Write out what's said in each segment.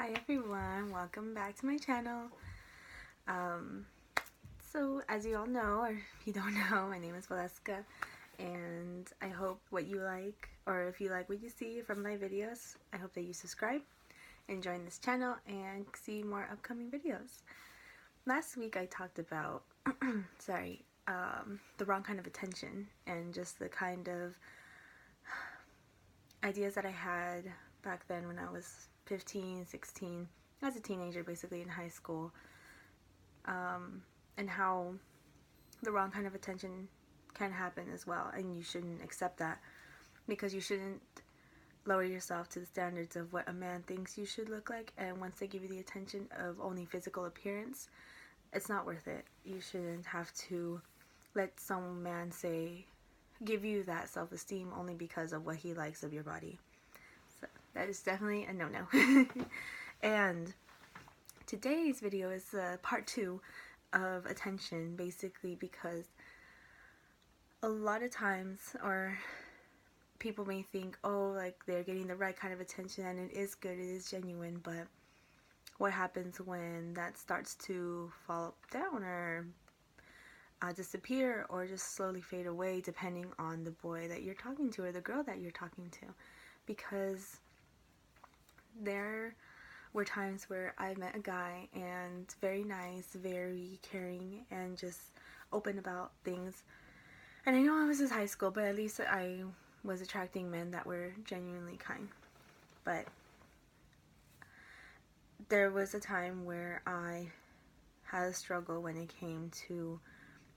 Hi everyone, welcome back to my channel. So as you all know, or if you don't know, my name is Valeska, and I hope what you like, or if you like what you see from my videos, I hope that you subscribe and join this channel and see more upcoming videos. Last week I talked about, the wrong kind of attention and just the kind of ideas that I had back then when I was 15, 16, as a teenager basically in high school, and how the wrong kind of attention can happen as well, and you shouldn't accept that because you shouldn't lower yourself to the standards of what a man thinks you should look like, and once they give you the attention of only physical appearance, it's not worth it. You shouldn't have to let some man give you that self-esteem only because of what he likes of your body. So that is definitely a no-no. And today's video is part 2 of attention, basically because a lot of times, or people may think, oh, like they're getting the right kind of attention and it is good, it is genuine, but what happens when that starts to fall down or disappear or just slowly fade away depending on the boy that you're talking to or the girl that you're talking to? Because there were times where I met a guy and very nice, very caring, and just open about things. And I know I was in high school, but at least I was attracting men that were genuinely kind. But there was a time where I had a struggle when it came to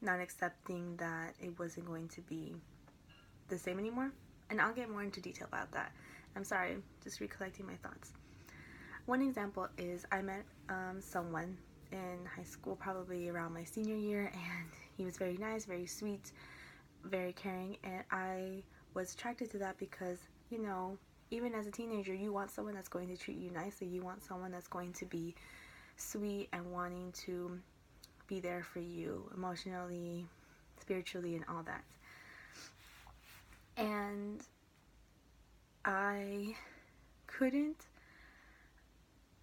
not accepting that it wasn't going to be the same anymore. And I'll get more into detail about that. I'm sorry, just recollecting my thoughts. One example is I met someone in high school, probably around my senior year, and he was very nice, very sweet, very caring, and I was attracted to that because, you know, even as a teenager, you want someone that's going to treat you nicely. You want someone that's going to be sweet and wanting to be there for you emotionally, spiritually, and all that. And I couldn't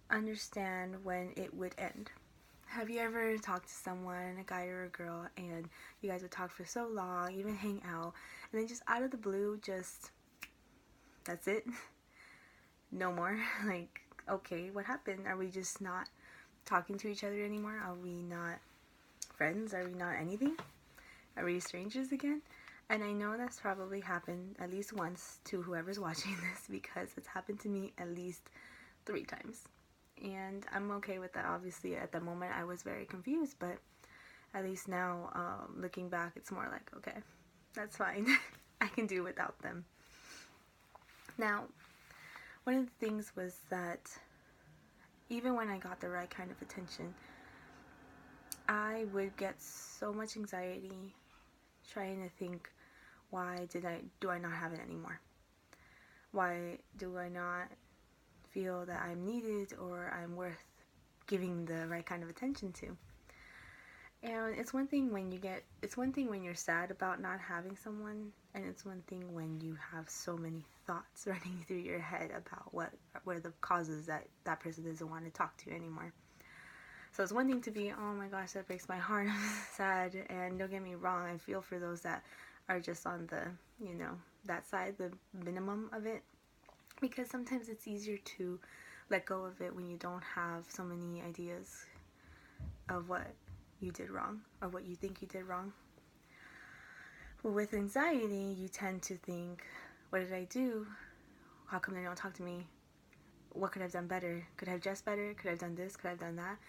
understand when it would end. Have you ever talked to someone, a guy or a girl, and you guys would talk for so long, even hang out, and then just out of the blue, just, that's it? No more? Like, okay, what happened? Are we just not talking to each other anymore? Are we not friends? Are we not anything? Are we strangers again? And I know that's probably happened at least once to whoever's watching this, because it's happened to me at least 3 times. And I'm okay with that. Obviously, at the moment I was very confused, but at least now, looking back, it's more like, okay, that's fine. I can do without them. Now, one of the things was that even when I got the right kind of attention, I would get so much anxiety trying to think, why do I not have it anymore? Why do I not feel that I'm needed or I'm worth giving the right kind of attention to? And it's one thing when you're sad about not having someone, and it's one thing when you have so many thoughts running through your head about what were the causes that person doesn't want to talk to you anymore. So it's one thing to be, oh my gosh, that breaks my heart, I'm sad, and don't get me wrong, I feel for those that are just on the, that side, the minimum of it, because sometimes it's easier to let go of it when you don't have so many ideas of what you did wrong or what you think you did wrong. But with anxiety, you tend to think, what did I do? How come they don't talk to me? What could I have done better? Could I have dressed better? Could I have done this? Could I have done that?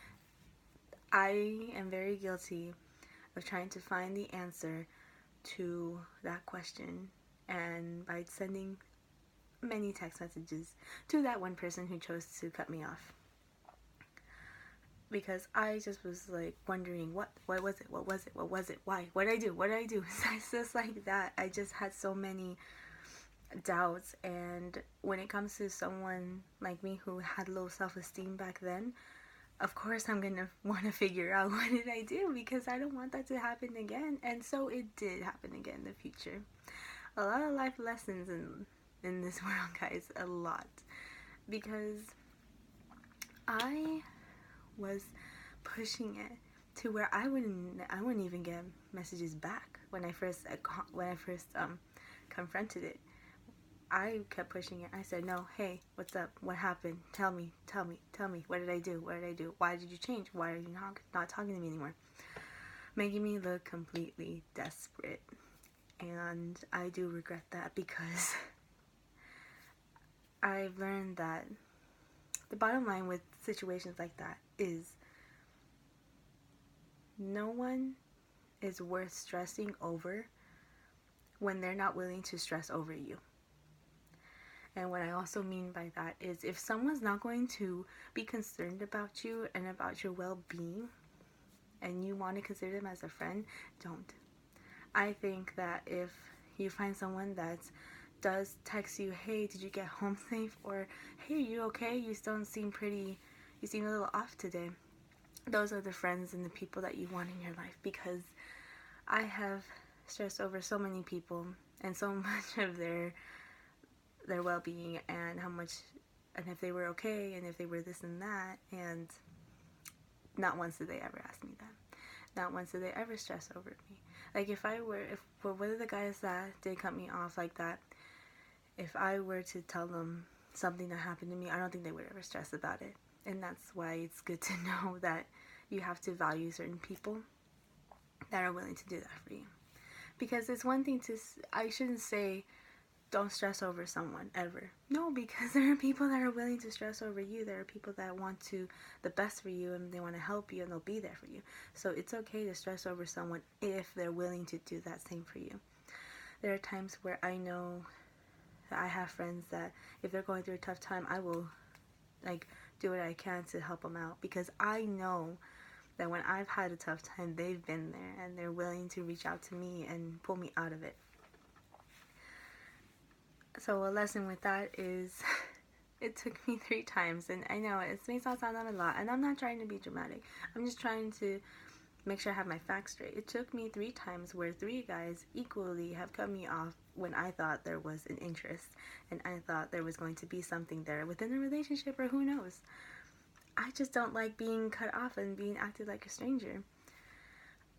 I am very guilty of trying to find the answer to that question, and by sending many text messages to that one person who chose to cut me off. Because I just was like wondering, what was it? What was it? What was it? Why? What did I do? What did I do? It's just like that. I just had so many doubts, and when it comes to someone like me who had low self-esteem back then, of course I'm gonna want to figure out what did I do, because I don't want that to happen again. And so it did happen again in the future. A lot of life lessons in this world, guys, a lot, because I was pushing it to where I wouldn't even get messages back when I first confronted it. I kept pushing it. I said, no, hey, what's up? What happened? Tell me. What did I do? Why did you change? Why are you not talking to me anymore? Making me look completely desperate. And I do regret that, because I've learned that the bottom line with situations like that is no one is worth stressing over when they're not willing to stress over you. And what I also mean by that is, if someone's not going to be concerned about you and about your well-being, and you want to consider them as a friend, don't. I think that if you find someone that does text you, hey, did you get home safe? Or, hey, are you okay? You seem a little off today. Those are the friends and the people that you want in your life, because I have stressed over so many people and so much of their well-being, and if they were okay, and if they were this and that, and not once did they ever ask me that. Not once did they ever stress over me. Like, for one of the guys that did cut me off like that, if I were to tell them something that happened to me, I don't think they would ever stress about it. And that's why it's good to know that you have to value certain people that are willing to do that for you. Because it's one thing I shouldn't say don't stress over someone ever. No, because there are people that are willing to stress over you. There are people that want the best for you, and they want to help you, and they'll be there for you. So it's okay to stress over someone if they're willing to do that same for you. There are times where I know that I have friends that if they're going through a tough time, I will do what I can to help them out, because I know that when I've had a tough time, they've been there and they're willing to reach out to me and pull me out of it. So a lesson with that is it took me 3 times, and I know it may not sound like a lot, and I'm not trying to be dramatic. I'm just trying to make sure I have my facts straight. It took me 3 times where 3 guys equally have cut me off when I thought there was an interest, and I thought there was going to be something there within the relationship, or who knows. I just don't like being cut off and being acted like a stranger.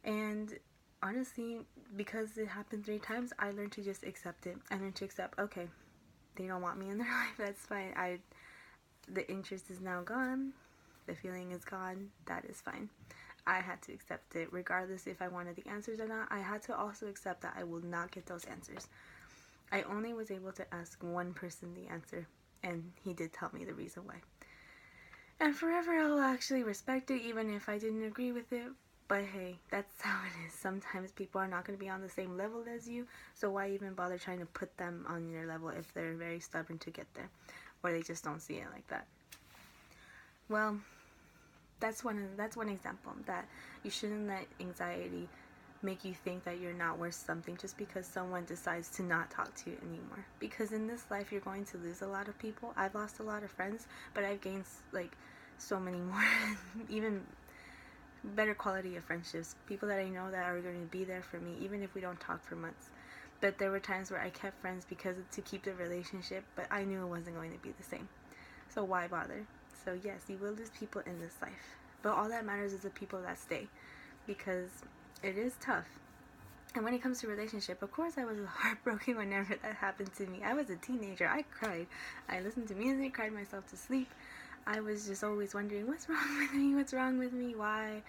And honestly, because it happened 3 times, I learned to just accept it. I learned to accept, okay, they don't want me in their life, that's fine. The interest is now gone. The feeling is gone. That is fine. I had to accept it, regardless if I wanted the answers or not. I had to also accept that I will not get those answers. I only was able to ask one person the answer, and he did tell me the reason why. And forever I'll actually respect it, even if I didn't agree with it. But hey, that's how it is. Sometimes people are not going to be on the same level as you, so why even bother trying to put them on your level if they're very stubborn to get there, or they just don't see it like that. Well, that's one example, that you shouldn't let anxiety make you think that you're not worth something just because someone decides to not talk to you anymore. Because in this life, you're going to lose a lot of people. I've lost a lot of friends, but I've gained so many more, even better quality of friendships, people that I know that are going to be there for me even if we don't talk for months. But there were times where I kept friends to keep the relationship, but I knew it wasn't going to be the same, so why bother? So yes, you will lose people in this life, but all that matters is the people that stay, because it is tough. And when it comes to relationship, of course I was heartbroken whenever that happened to me. I was a teenager. I cried. I listened to music, cried myself to sleep. I was just always wondering, what's wrong with me, why,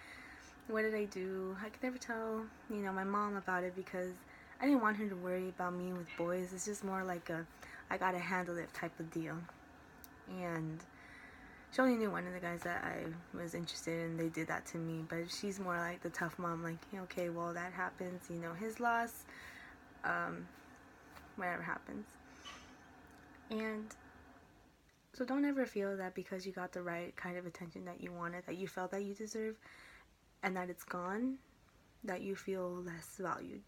what did I do? I could never tell, my mom about it, because I didn't want her to worry about me with boys. It's just more like I gotta handle it type of deal. And she only knew one of the guys that I was interested in. They did that to me, but she's more like the tough mom, like, okay, well, that happens, his loss, whatever happens. And so don't ever feel that because you got the right kind of attention that you wanted, that you felt that you deserve, and that it's gone, that you feel less valued,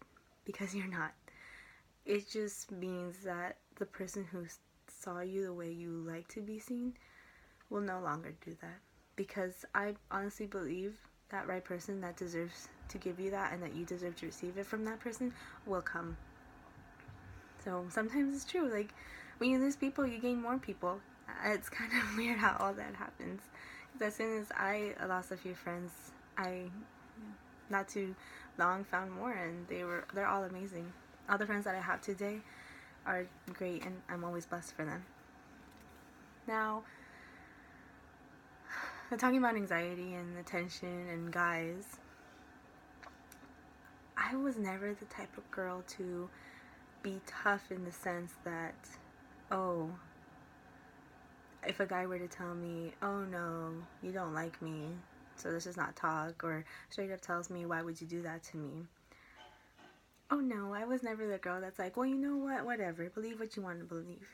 because you're not. It just means that the person who saw you the way you like to be seen will no longer do that. Because I honestly believe that right person that deserves to give you that, and that you deserve to receive it from that person, will come. So sometimes it's true, when you lose people, you gain more people. It's kind of weird how all that happens. As soon as I lost a few friends, I not too long found more, and they're all amazing. All the friends that I have today are great, and I'm always blessed for them. Now, talking about anxiety and attention and guys, I was never the type of girl to be tough in the sense that, oh, if a guy were to tell me, oh no, you don't like me, so this is not talk, or straight up tells me, why would you do that to me? Oh no, I was never the girl that's like, well, you know what, whatever, believe what you want to believe.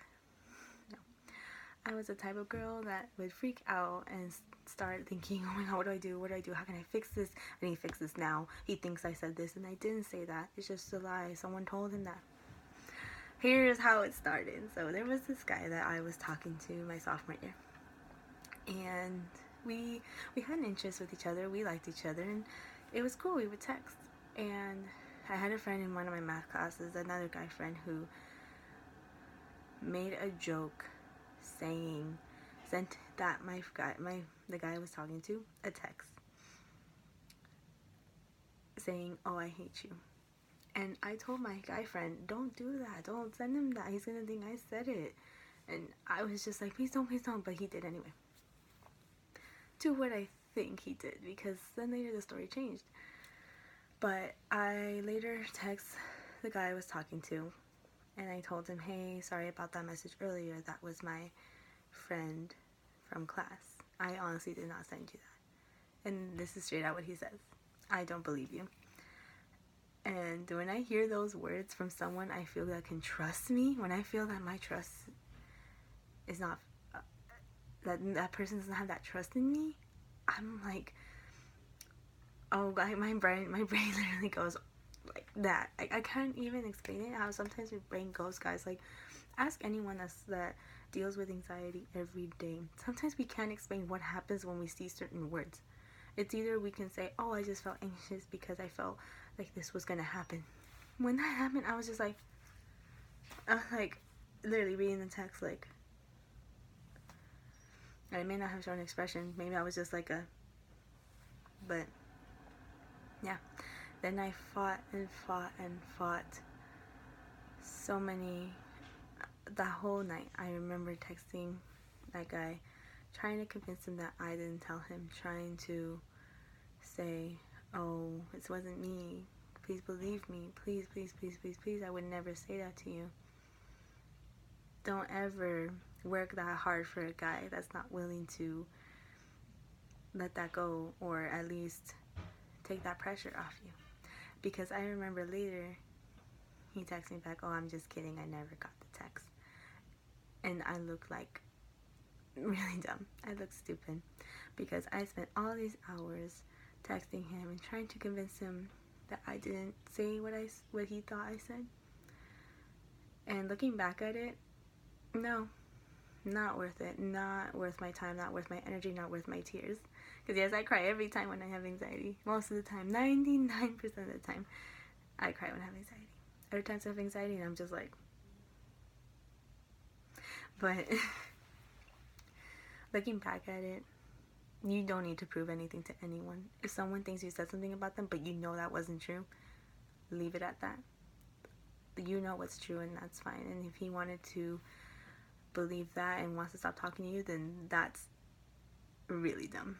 No. I was the type of girl that would freak out and start thinking, oh my god, what do I do? What do I do? How can I fix this? I need to fix this now. He thinks I said this and I didn't say that. It's just a lie. Someone told him that. Here's how it started. So there was this guy that I was talking to my sophomore year. And we had an interest with each other. We liked each other and it was cool. We would text. And I had a friend in one of my math classes, another guy friend, who made a joke saying, sent that the guy I was talking to a text saying, oh, I hate you. And I told my guy friend, don't do that, don't send him that, he's gonna think I said it. And I was just like, please don't, but he did anyway. To what I think he did, because then later the story changed. But I later text the guy I was talking to, and I told him, hey, sorry about that message earlier, that was my friend from class. I honestly did not send you that. And this is straight out what he says. I don't believe you. And when I hear those words from someone I feel that can trust me, when I feel that my trust is not, that person doesn't have that trust in me, I'm like, oh god, my brain literally goes like that. I can't even explain it, how sometimes your brain goes, guys. Like, ask anyone that deals with anxiety every day. Sometimes we can't explain what happens when we see certain words. It's either we can say, oh, I just felt anxious because I felt like this was gonna happen. When that happened, I was just like, literally reading the text, like, I may not have shown expression. Maybe I was just like but yeah. Then I fought and fought and fought so many, that whole night. I remember texting that guy, trying to convince him that I didn't tell him, trying to say, oh, it wasn't me, please believe me, please, please, please, please, please, I would never say that to you. Don't ever work that hard for a guy that's not willing to let that go, or at least take that pressure off you. Because I remember later, he texted me back, oh, I'm just kidding, I never got the text. And I looked like really dumb. I looked stupid because I spent all these hours texting him and trying to convince him that I didn't say what he thought I said. And looking back at it, no, not worth it. Not worth my time, not worth my energy, not worth my tears. Because yes, I cry every time when I have anxiety. Most of the time, 99% of the time, I cry when I have anxiety. Other times I have anxiety and I'm just like, but looking back at it, you don't need to prove anything to anyone. If someone thinks you said something about them, but you know that wasn't true, leave it at that. You know what's true, and that's fine. And if he wanted to believe that and wants to stop talking to you, then that's really dumb.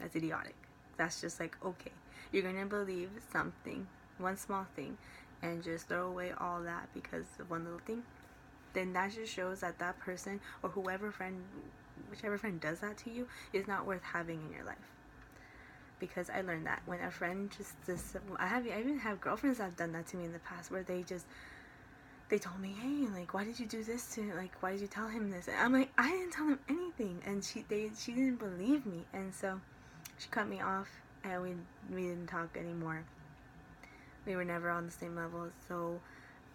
That's idiotic. That's just like, okay, you're gonna believe something, one small thing, and just throw away all that because of one little thing. Then that just shows that that person, or whichever friend does that to you, is not worth having in your life. Because I learned that when a friend I even have girlfriends that have done that to me in the past, where they told me, hey, like, why did you do this to, like, why did you tell him this? And I'm like, I didn't tell him anything, and she didn't believe me, and so she cut me off, and we didn't talk anymore. We were never on the same level. So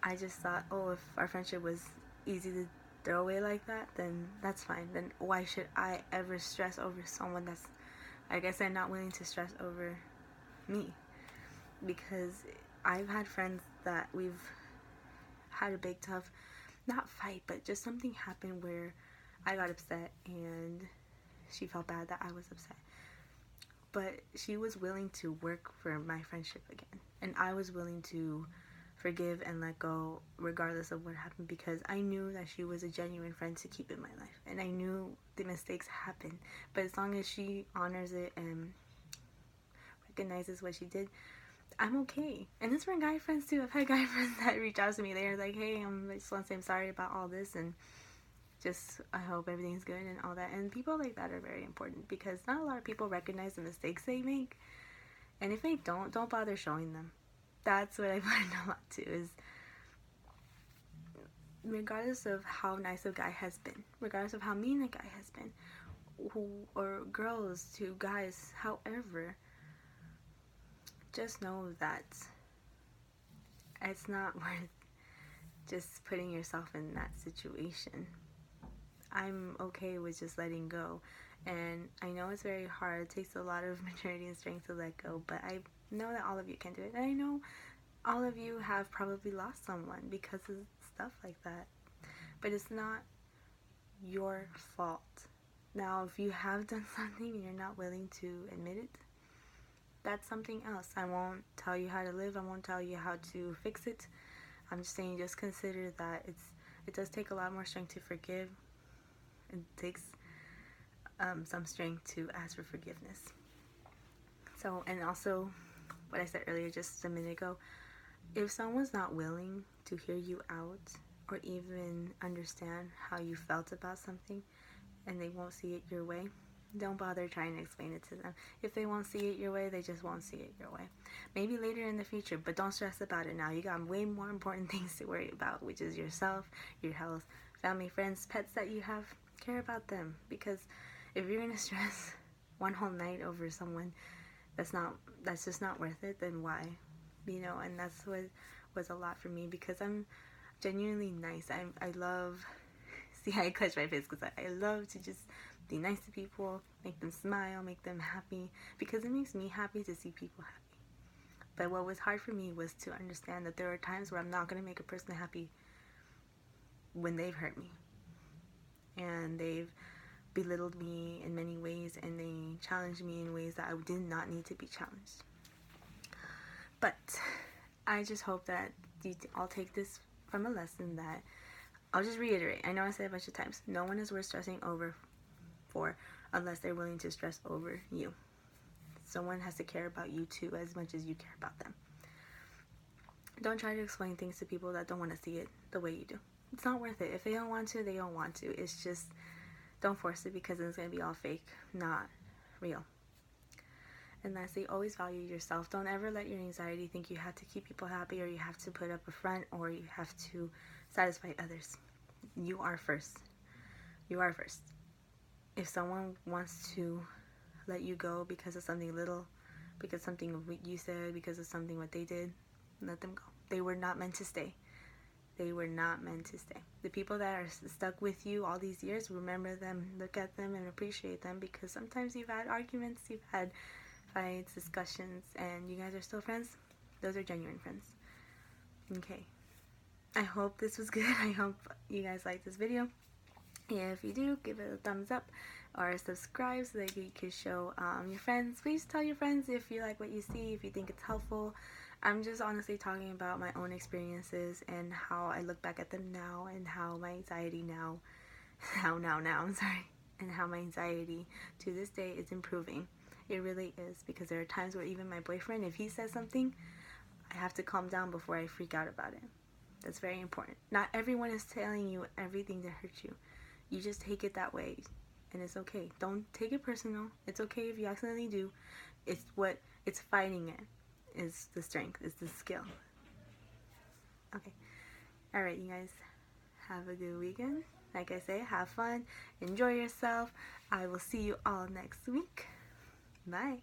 I just thought, oh, if our friendship was easy to throw away like that, then that's fine. Then why should I ever stress over someone that's, like I said, not willing to stress over me? Because I've had friends that we've had a big not fight, but just something happened where I got upset and she felt bad that I was upset. But she was willing to work for my friendship again. And I was willing to forgive and let go regardless of what happened, because I knew that she was a genuine friend to keep in my life. And I knew the mistakes happen. But as long as she honors it and recognizes what she did, I'm okay. And it's for guy friends too. I've had guy friends that reach out to me. They're like, hey, I just want to say I'm sorry about all this, and just I hope everything's good and all that. And people like that are very important, because not a lot of people recognize the mistakes they make. And if they don't bother showing them. That's what I've learned a lot too, is regardless of how nice a guy has been, regardless of how mean a guy has been, or girls to guys, however, just know that it's not worth just putting yourself in that situation. I'm okay with just letting go. And I know it's very hard. It takes a lot of maturity and strength to let go. But I know that all of you can do it. And I know all of you have probably lost someone because of stuff like that. But it's not your fault. Now, if you have done something and you're not willing to admit it, that's something else. I won't tell you how to live. I won't tell you how to fix it. I'm just saying, just consider that it does take a lot more strength to forgive. It takes some strength to ask for forgiveness. So, and also, what I said earlier just a minute ago, if someone's not willing to hear you out or even understand how you felt about something, and they won't see it your way, don't bother trying to explain it to them. If they won't see it your way, they just won't see it your way. Maybe later in the future, but don't stress about it now. You got way more important things to worry about, which is yourself, your health, family, friends, pets that you have. Care about them, because if you're gonna stress one whole night over someone that's just not worth it, then why? You know. And that's what was a lot for me, because I'm genuinely nice. I love, see how I clutch my fist, because I love to just be nice to people, make them smile, make them happy, because it makes me happy to see people happy. But what was hard for me was to understand that there are times where I'm not going to make a person happy when they've hurt me and they've belittled me in many ways, and they challenged me in ways that I did not need to be challenged. But I just hope that you all take this from a lesson that I'll just reiterate. I know I said a bunch of times, no one is worth stressing over for unless they're willing to stress over you. Someone has to care about you too as much as you care about them. Don't try to explain things to people that don't want to see it the way you do. It's not worth it. If they don't want to, they don't want to. It's just, don't force it, because it's going to be all fake, not real. And lastly, always value yourself. Don't ever let your anxiety think you have to keep people happy, or you have to put up a front, or you have to satisfy others. You are first. You are first. If someone wants to let you go because of something little, because something you said, because of something what they did, let them go. They were not meant to stay. They were not meant to stay. The people that are stuck with you all these years, remember them, look at them, and appreciate them, because sometimes you've had arguments, you've had fights, discussions, and you guys are still friends. Those are genuine friends. Okay. I hope this was good. I hope you guys liked this video. If you do, give it a thumbs up or subscribe so that you can show your friends. Please tell your friends if you like what you see, if you think it's helpful. I'm just honestly talking about my own experiences and how I look back at them now, and how my anxiety and how my anxiety to this day is improving. It really is, because there are times where even my boyfriend, if he says something, I have to calm down before I freak out about it. That's very important. Not everyone is telling you everything to hurt you. You just take it that way, and it's okay. Don't take it personal. It's okay if you accidentally do. It's fighting it is the strength, is the skill. Okay. Alright, you guys. Have a good weekend. Like I say, have fun. Enjoy yourself. I will see you all next week. Bye.